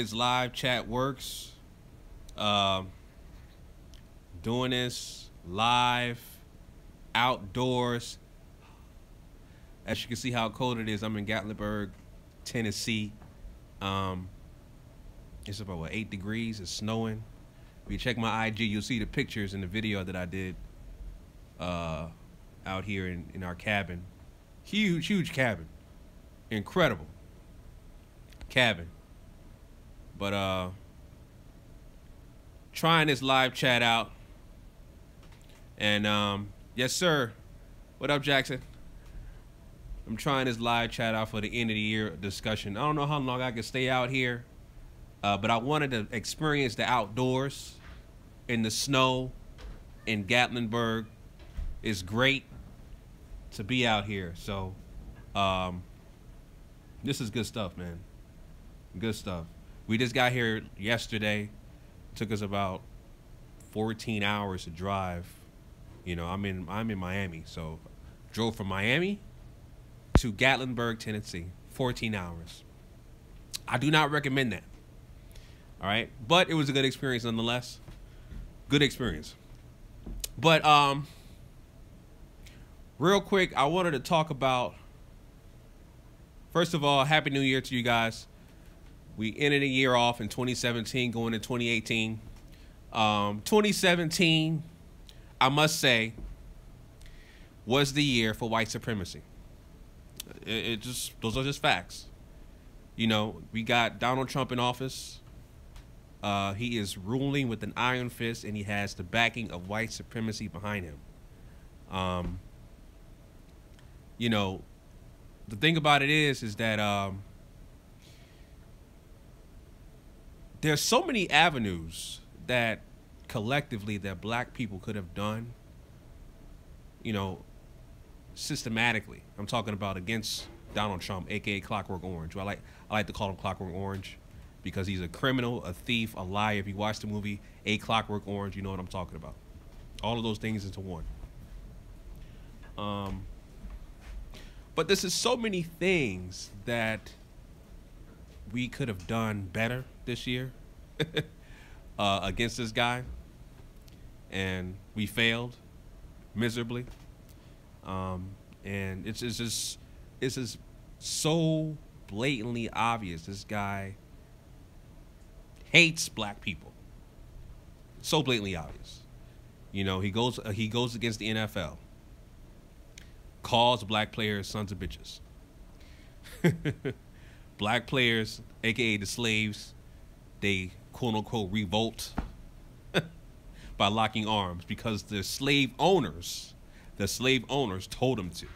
This live chat works. Doing this live outdoors. As you can see how cold it is. I'm in Gatlinburg, Tennessee. It's about what, 8 degrees. It's snowing. If you check my IG, you'll see the pictures in the video that I did out here in our cabin. Huge cabin. Incredible cabin. But trying this live chat out. And yes sir. What up, Jackson? I'm trying this live chat out for the end of the year discussion. I don't know how long I can stay out here. But I wanted to experience the outdoors in the snow in Gatlinburg. It's great to be out here. So this is good stuff, man. Good stuff. We just got here yesterday. It took us about 14 hours to drive. You know, I'm in Miami, so drove from Miami to Gatlinburg, Tennessee. 14 hours. I do not recommend that. All right, but it was a good experience nonetheless. Good experience. But real quick, I wanted to talk about, first of all, Happy New Year to you guys. We ended the year off in 2017, going to 2018. 2017, I must say, was the year for white supremacy. Those are just facts. You know, we got Donald Trump in office. He is ruling with an iron fist, and he has the backing of white supremacy behind him. You know, the thing about it is that there's so many avenues that collectively that black people could have done, you know, systematically. I'm talking about against Donald Trump, aka Clockwork Orange. I like to call him Clockwork Orange, because he's a criminal, a thief, a liar. If you watch the movie A Clockwork Orange, you know what I'm talking about. All of those things into one. But this is so many things that we could have done better this year against this guy, and we failed miserably. And it's just so blatantly obvious. This guy hates black people. So blatantly obvious. You know, he goes against the NFL. Calls black players sons of bitches. Black players, aka the slaves, they quote unquote revolt by locking arms because the slave owners told them to.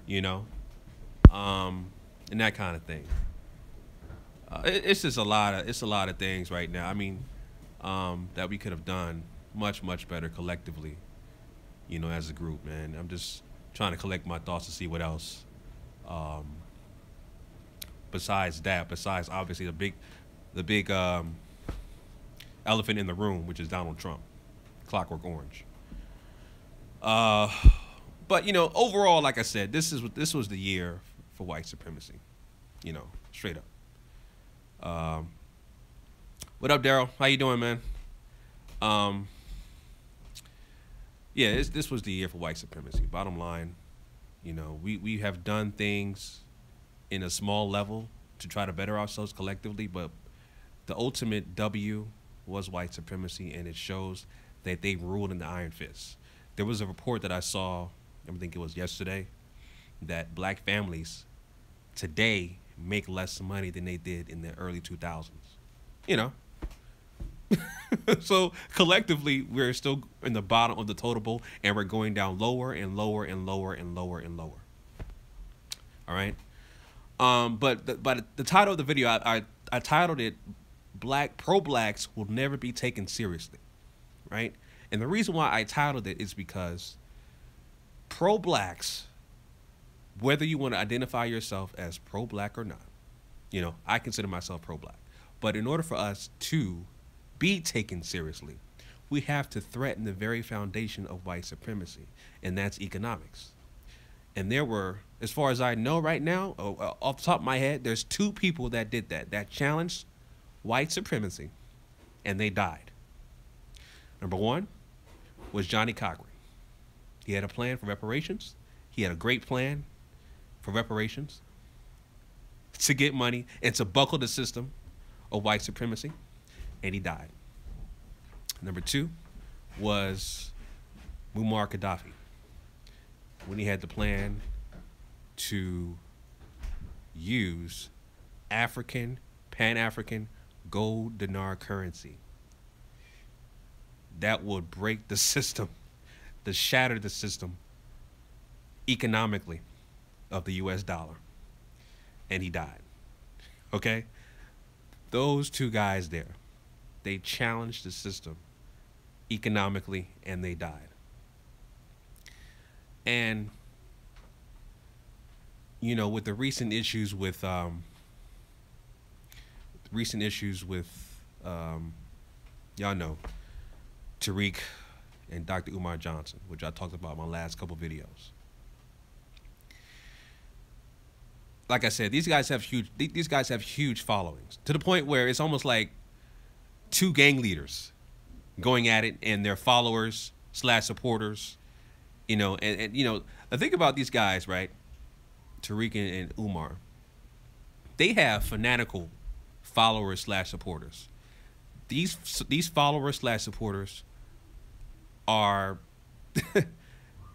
You know? And that kind of thing. It's just a lot of things right now. I mean, that we could have done much better collectively, you know, as a group, man. I'm just trying to collect my thoughts to see what else, besides obviously the big elephant in the room, which is Donald Trump, Clockwork Orange. But you know, overall, like I said, this was the year for white supremacy, you know, straight up. What up, Daryl? How you doing, man? Yeah, this was the year for white supremacy. Bottom line, you know, we have done things in a small level to try to better ourselves collectively, but the ultimate W was white supremacy, and it shows that they ruled in the iron fist. There was a report that I saw, I think it was yesterday, that black families today make less money than they did in the early 2000s. You know. So collectively, we're still in the bottom of the totem pole, and we're going down lower and lower and lower and lower and lower. All right. But the title of the video, I titled it "Pro-Blacks Will Never Be Taken Seriously," right? And the reason why I titled it is because pro-blacks, whether you want to identify yourself as pro-black or not, you know, I consider myself pro-black. But in order for us to be taken seriously, we have to threaten the very foundation of white supremacy, and that's economics. And there were, as far as I know right now, off the top of my head, there's 2 people that did that challenged white supremacy, and they died. Number one was Johnny Cochran. He had a plan for reparations. He had a great plan for reparations to get money and to buckle the system of white supremacy, and he died. Number two was Muammar Gaddafi, when he had the plan to use Pan-African gold dinar currency that would break the system, to shatter the system economically of the US dollar. And he died. Okay? Those two guys there, they challenged the system economically and they died. And you know, with the recent issues with y'all know, Tariq and Dr. Umar Johnson, which I talked about in my last couple videos. Like I said, these guys have huge followings, to the point where it's almost like two gang leaders going at it and their followers / supporters, you know, and you know, the thing about these guys, right? Tariq and Umar, they have fanatical followers / supporters. These followers / supporters are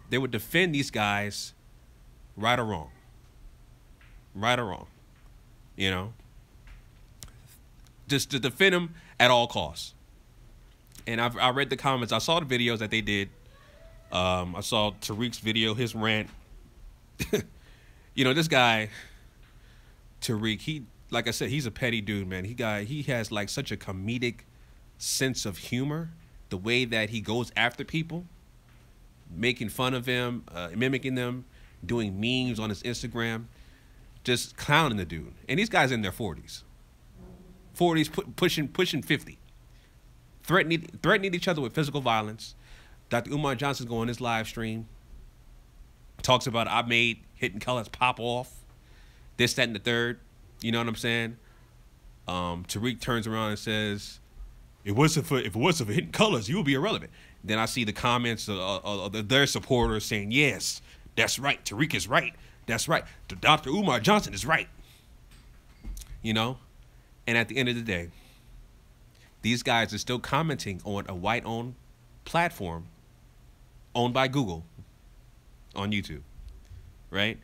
they would defend these guys right or wrong, you know, just to defend them at all costs. And I read the comments. I saw the videos that they did. I saw Tariq's video, his rant. You know, this guy Tariq, he, like I said, he's a petty dude, man. He has like such a comedic sense of humor. The way that he goes after people, making fun of them, mimicking them, doing memes on his Instagram, just clowning the dude. And these guys in their 40s, pushing 50, threatening each other with physical violence. Dr. Umar Johnson's going on his live stream, talks about, I made Hidden Colors pop off, this, that, and the third. You know what I'm saying? Tariq turns around and says, if it wasn't for Hidden Colors, you would be irrelevant. Then I see the comments of their supporters saying, yes, that's right. Tariq is right. That's right. Dr. Umar Johnson is right. You know? And at the end of the day, these guys are still commenting on a white-owned platform owned by Google on YouTube, right?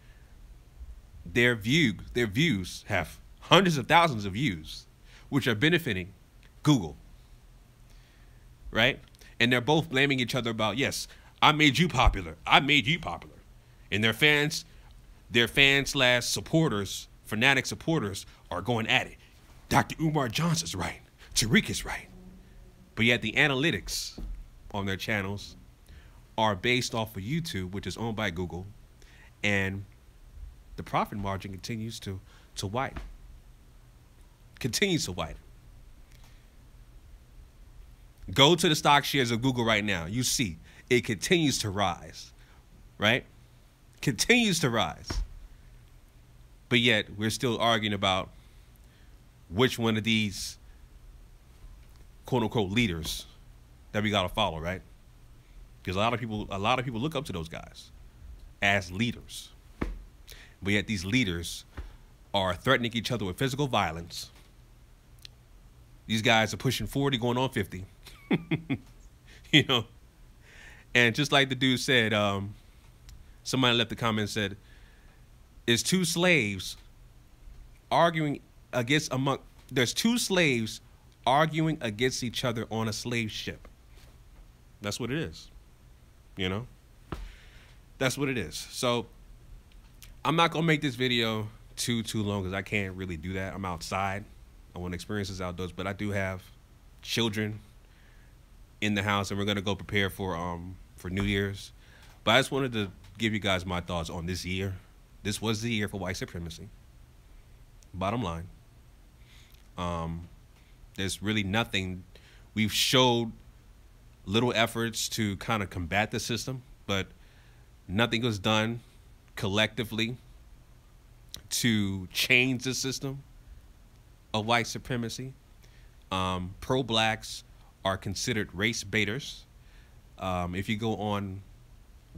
Their views have hundreds of thousands of views, which are benefiting Google, right? And they're both blaming each other about, yes, I made you popular. I made you popular. And their fans / supporters, fanatic supporters, are going at it. Dr. Umar Johnson's right. Tariq is right. But yet the analytics on their channels are based off of YouTube, which is owned by Google, and the profit margin continues to widen. Continues to widen. Go to the stock shares of Google right now. You see it continues to rise, right? Continues to rise. But yet we're still arguing about which one of these quote unquote leaders that we gotta follow, right? Because a lot of people look up to those guys as leaders. But yet these leaders are threatening each other with physical violence. These guys are pushing 40, going on 50. You know? And just like the dude said, somebody left a comment and said, it's two slaves arguing against there's two slaves arguing against each other on a slave ship. That's what it is. You know? That's what it is. So I'm not gonna make this video too long because I can't really do that. I'm outside. I want to experience this outdoors, but I do have children in the house, and we're gonna go prepare for New Year's. But I just wanted to give you guys my thoughts on this year. This was the year for white supremacy. Bottom line, there's really nothing. We've showed little efforts to kind of combat the system, but nothing was done collectively to change the system of white supremacy. Pro-blacks are considered race baiters. If you go on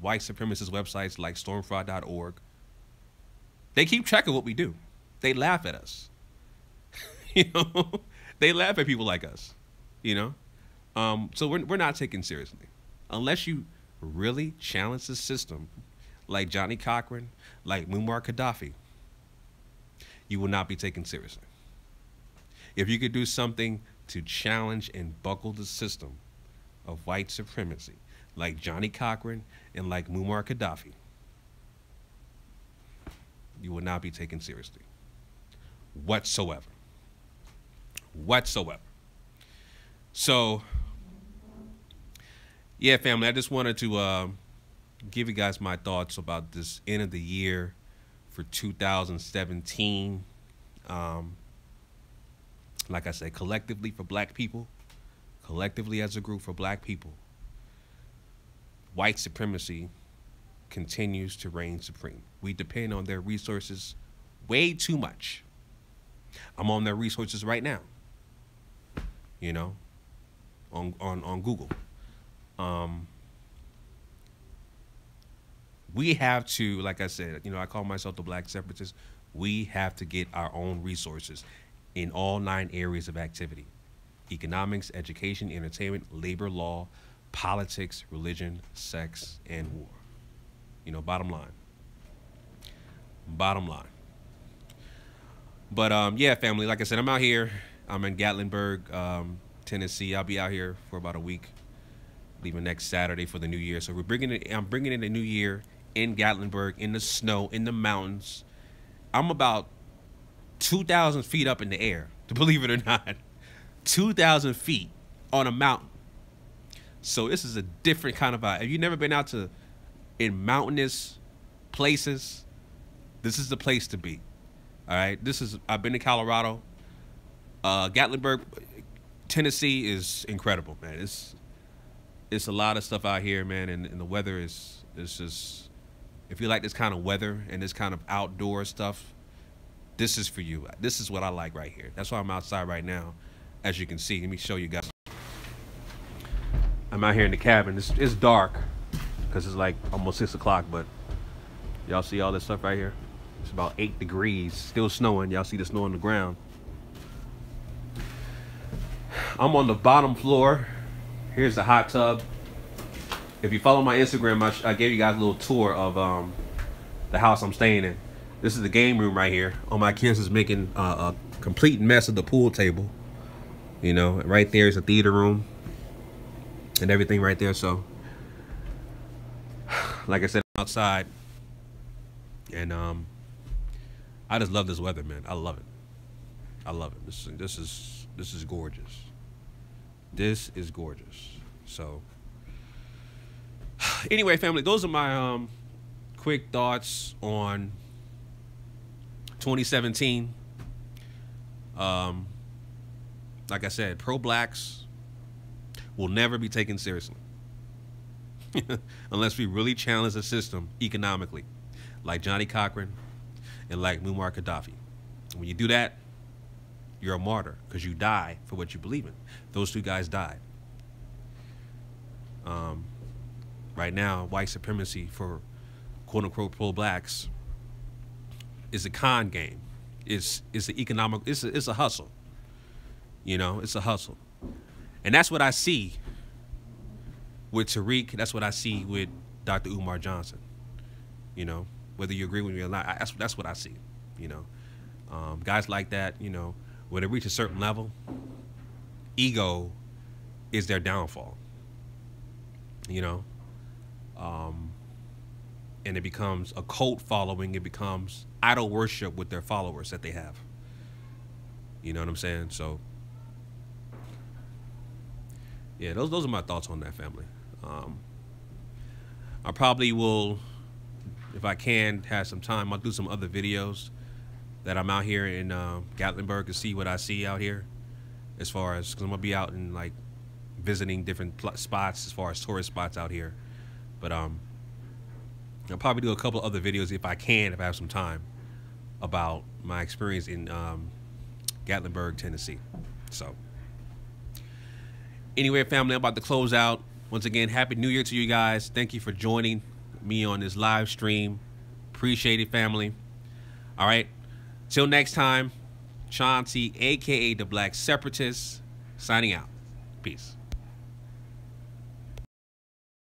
white supremacist websites like stormfront.org, they keep track of what we do. They laugh at us. You know, they laugh at people like us. You know, so we're not taken seriously unless you really challenge the system, like Johnny Cochran, like Muammar Gaddafi. You will not be taken seriously. If you could do something to challenge and buckle the system of white supremacy, like Johnny Cochran and like Muammar Gaddafi, you will not be taken seriously whatsoever. Whatsoever. So, yeah, family, I just wanted to give you guys my thoughts about this end of the year for 2017. Like I said, collectively for black people, collectively as a group for black people, white supremacy continues to reign supreme. We depend on their resources way too much. I'm on their resources right now, you know, on Google. We have to, like I said, you know, I call myself the black separatist. We have to get our own resources in all 9 areas of activity: economics, education, entertainment, labor law, politics, religion, sex, and war. You know, bottom line. Bottom line. But yeah, family, like I said, I'm out here. I'm in Gatlinburg, Tennessee. I'll be out here for about a week, leaving next Saturday for the new year. So I'm bringing in the new year in Gatlinburg, in the snow, in the mountains. I'm about 2,000 feet up in the air, to believe it or not. 2,000 feet on a mountain. So this is a different kind of vibe. Have you never been out to in mountainous places? This is the place to be. All right. I've been to Colorado. Gatlinburg, Tennessee is incredible, man. It's a lot of stuff out here, man, and the weather is just, if you like this kind of weather and this kind of outdoor stuff, this is for you. This is what I like right here. That's why I'm outside right now, as you can see. Let me show you guys. I'm out here in the cabin. It's dark because it's like almost 6 o'clock, but y'all see all this stuff right here? It's about 8 degrees, still snowing. Y'all see the snow on the ground. I'm on the bottom floor. Here's the hot tub. If you follow my Instagram, I gave you guys a little tour of the house I'm staying in. This is the game room right here. All my kids is making a complete mess of the pool table. You know, right there is a theater room and everything right there. So, like I said, I'm outside, and I just love this weather, man. I love it. I love it. This is gorgeous. This is gorgeous. So, anyway, family, those are my quick thoughts on 2017. Like I said, pro-blacks will never be taken seriously unless we really challenge the system economically, like Johnny Cochran and like Muammar Gaddafi. When you do that, you're a martyr because you die for what you believe in. Those 2 guys died. Right now, white supremacy for quote-unquote pro-blacks is a con game. It's an economic. It's a hustle. You know, it's a hustle, and that's what I see with Tariq. That's what I see with Dr. Umar Johnson. You know, whether you agree with me or not, that's what I see. You know, guys like that. You know, when they reach a certain level, ego is their downfall. You know, and it becomes a cult following. It becomes idol worship with their followers that they have. You know what I'm saying? So, yeah, those are my thoughts on that, family. I probably will, if I can have some time, I'll do some other videos that I'm out here in Gatlinburg to see what I see out here, as far as, because I'm gonna be out and like visiting different spots as far as tourist spots out here. But I'll probably do a couple other videos if I can, if I have some time, about my experience in Gatlinburg, Tennessee. So, Anyway, family, I'm about to close out. Once again, Happy New Year to you guys. Thank you for joining me on this live stream. Appreciate it, family. All right. Till next time, Chauncey, a.k.a. the Black Separatist, signing out. Peace.